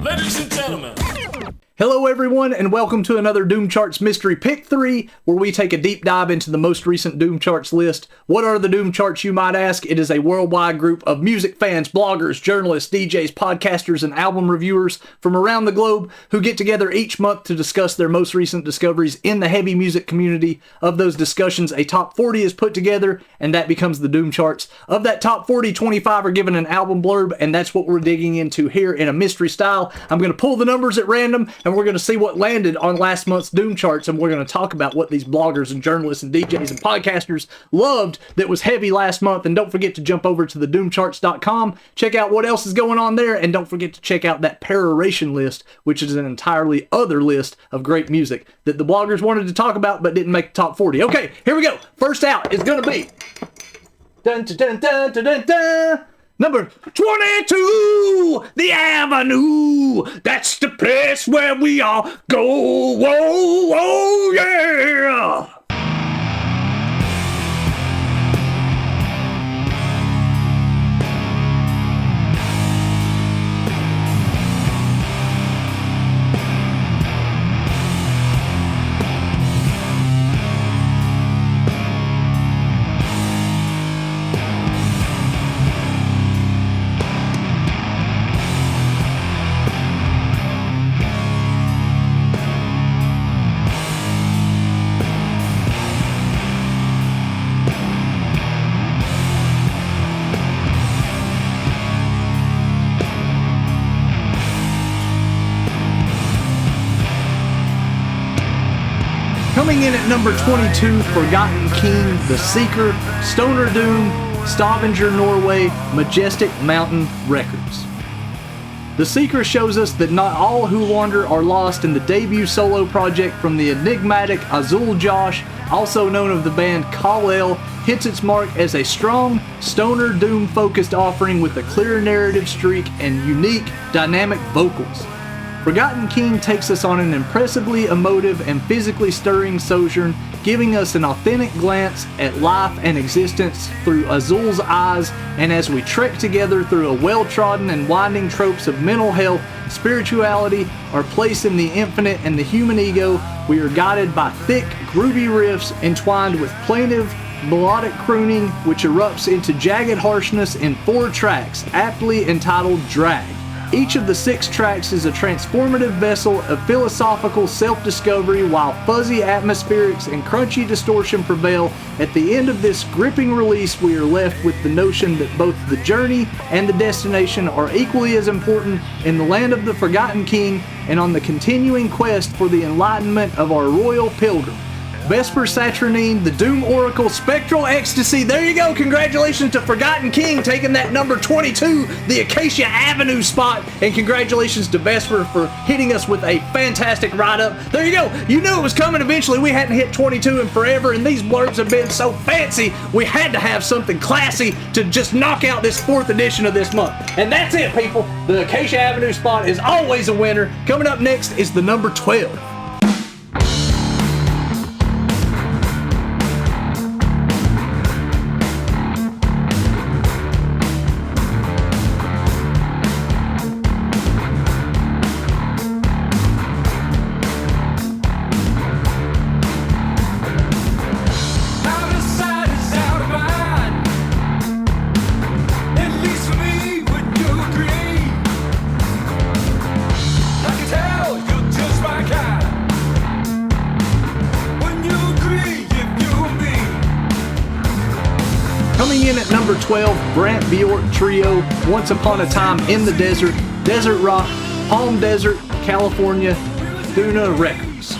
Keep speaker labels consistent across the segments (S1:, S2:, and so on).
S1: Ladies and gentlemen.
S2: Hello everyone, and welcome to another Doom Charts Mystery Pick 3, where we take a deep dive into the most recent Doom Charts list. What are the Doom Charts, you might ask? It is a worldwide group of music fans, bloggers, journalists, DJs, podcasters, and album reviewers from around the globe who get together each month to discuss their most recent discoveries in the heavy music community. Of those discussions, a top 40 is put together, and that becomes the Doom Charts. Of that top 40, 25 are given an album blurb, and that's what we're digging into here in a mystery style. I'm going to pull the numbers at random, and we're going to see what landed on last month's Doom Charts, and we're going to talk about what these bloggers and journalists and DJs and podcasters loved that was heavy last month. And don't forget to jump over to the doomcharts.com, check out what else is going on there, and don't forget to check out that peroration list, which is an entirely other list of great music that the bloggers wanted to talk about but didn't make the top 40. Okay, here we go. First out is going to be dun, dun, dun, dun, dun, dun, dun. Number 22, The Avenue. That's the place where we all go. Whoa, whoa, yeah. Coming in at number 22, Forgotten King, The Seeker, Stoner Doom, Stavanger, Norway, Majestic Mountain Records. The Seeker shows us that not all who wander are lost, in the debut solo project from the enigmatic Azul Josh, also known of the band Kal-El, hits its mark as a strong, stoner doom-focused offering with a clear narrative streak and unique, dynamic vocals. Forgotten King takes us on an impressively emotive and physically stirring sojourn, giving us an authentic glance at life and existence through Azul's eyes, and as we trek together through a well-trodden and winding tropes of mental health, spirituality, our place in the infinite and the human ego, we are guided by thick, groovy riffs entwined with plaintive, melodic crooning, which erupts into jagged harshness in 4 tracks, aptly entitled Drag. Each of the 6 tracks is a transformative vessel of philosophical self-discovery, while fuzzy atmospherics and crunchy distortion prevail. At the end of this gripping release, we are left with the notion that both the journey and the destination are equally as important in the land of the Forgotten King and on the continuing quest for the enlightenment of our royal pilgrim. Vesper Saturnine, the Doom Oracle, Spectral Ecstasy. There you go. Congratulations to Forgotten King taking that number 22, the Acacia Avenue spot. And congratulations to Vesper for hitting us with a fantastic write-up. There you go. You knew it was coming eventually. We hadn't hit 22 in forever, and these blurbs have been so fancy, we had to have something classy to just knock out this 4th edition of this month. And that's it, people. The Acacia Avenue spot is always a winner. Coming up next is the number 12. Coming in at number 12, Brant Bjork Trio, Once Upon a Time in the Desert, Desert Rock, Palm Desert, California, Duna Records.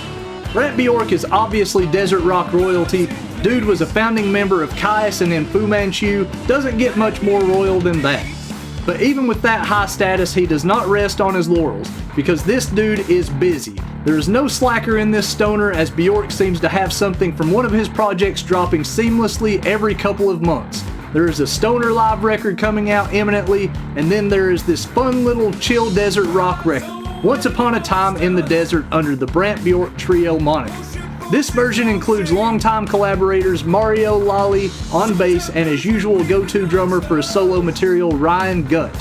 S2: Brant Bjork is obviously desert rock royalty. Dude was a founding member of Caius and in Fu Manchu, doesn't get much more royal than that. But even with that high status, he does not rest on his laurels, because this dude is busy. There is no slacker in this stoner, as Bjork seems to have something from one of his projects dropping seamlessly every couple of months. There is a stoner live record coming out imminently, and then there is this fun little chill desert rock record, Once Upon a Time in the Desert, under the Brant Bjork Trio moniker. This version includes longtime collaborators Mario Lally on bass and, as usual, go-to drummer for his solo material Ryan Gutt.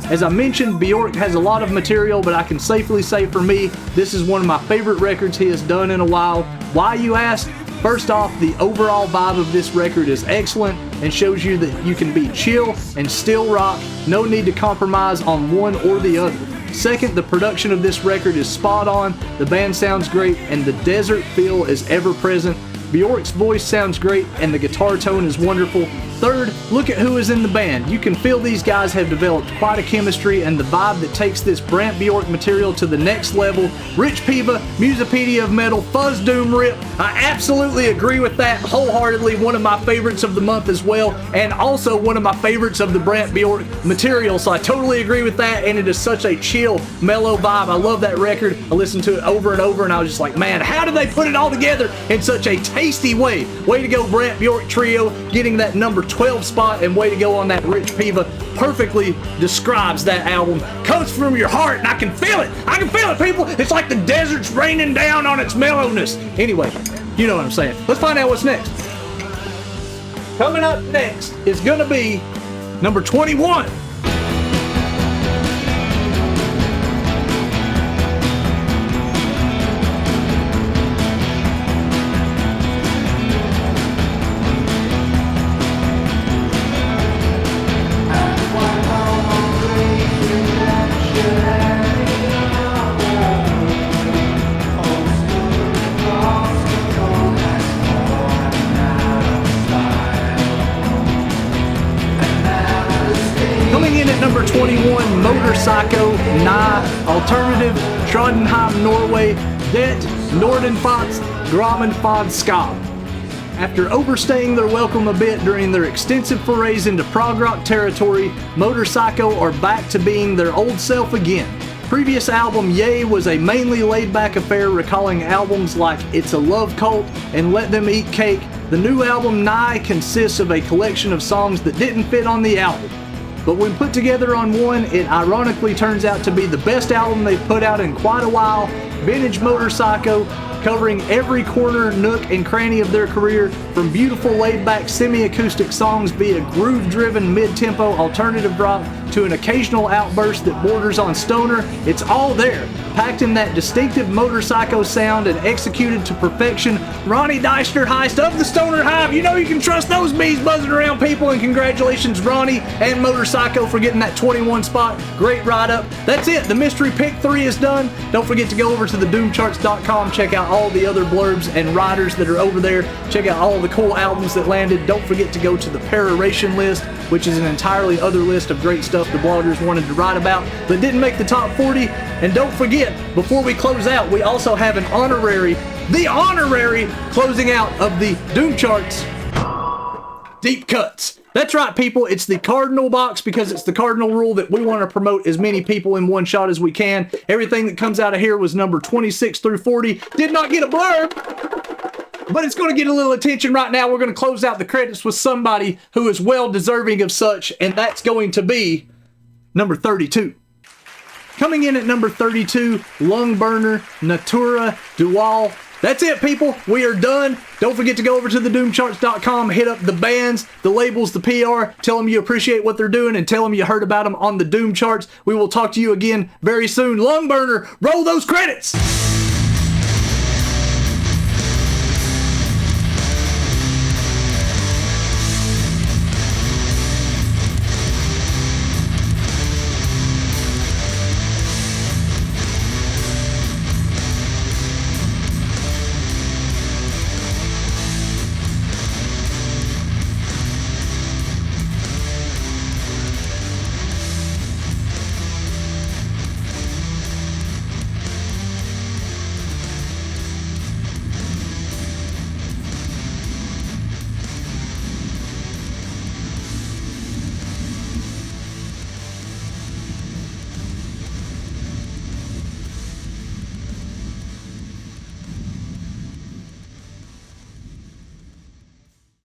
S2: As I mentioned, Bjork has a lot of material, but I can safely say for me, this is one of my favorite records he has done in a while. Why, you ask? First off, the overall vibe of this record is excellent and shows you that you can be chill and still rock, no need to compromise on one or the other. Second, the production of this record is spot on, the band sounds great, and the desert feel is ever present. Bjork's voice sounds great and the guitar tone is wonderful. Third, look at who is in the band. You can feel these guys have developed quite a chemistry and the vibe that takes this Brant Bjork material to the next level. Rich Piva, Musopedia of Metal, Fuzz Doom Rip. I absolutely agree with that wholeheartedly. One of my favorites of the month as well, and also one of my favorites of the Brant Bjork material. So I totally agree with that, and it is such a chill, mellow vibe. I love that record. I listened to it over and over and I was just like, man, how did they put it all together in such a tasty way? Way to go, Brant Bjork Trio, getting that number 12 spot, and way to go on that Rich Piva. Perfectly describes that album. Comes from your heart, and I can feel it. I can feel it, people. It's like the desert's raining down on its mellowness. Anyway, you know what I'm saying. Let's find out what's next. Coming up next is gonna be number 21. Number 21, Motorpsycho, Nye, Alternative, Trondheim, Norway, Det, Nordenfats, Gramenfad Ska. After overstaying their welcome a bit during their extensive forays into prog rock territory, Motorpsycho are back to being their old self again. Previous album, Yay, was a mainly laid-back affair recalling albums like It's a Love Cult and Let Them Eat Cake. The new album, Nye, consists of a collection of songs that didn't fit on the album. But when put together on one, it ironically turns out to be the best album they've put out in quite a while. Vintage Motorpsycho, covering every corner, nook, and cranny of their career, from beautiful laid-back semi-acoustic songs via groove-driven mid-tempo alternative rock to an occasional outburst that borders on stoner. It's all there, packed in that distinctive Motorpsycho sound and executed to perfection. Ronnie Deister Heist of the Stoner Hive. You know you can trust those bees buzzing around, people, and congratulations Ronnie and Motorpsycho for getting that 21 spot. Great write-up. That's it. The mystery pick 3 is done. Don't forget to go over to the doomcharts.com, check out all the other blurbs and riders that are over there. Check out all the cool albums that landed. Don't forget to go to the peroration list, which is an entirely other list of great stuff the bloggers wanted to write about but didn't make the top 40. And don't forget, before we close out, we also have the honorary closing out of the Doom Charts Deep Cuts. That's right, people. It's the Cardinal box because it's the Cardinal rule that we want to promote as many people in one shot as we can. Everything that comes out of here was number 26 through 40. Did not get a blurb, but it's going to get a little attention right now. We're going to close out the credits with somebody who is well deserving of such, and that's going to be number 32. Coming in at number 32, Lungburner, Natura, Dual. That's it, people. We are done. Don't forget to go over to the doomcharts.com, hit up the bands, the labels, the PR, tell them you appreciate what they're doing, and tell them you heard about them on the Doom Charts. We will talk to you again very soon. Lungburner, roll those credits!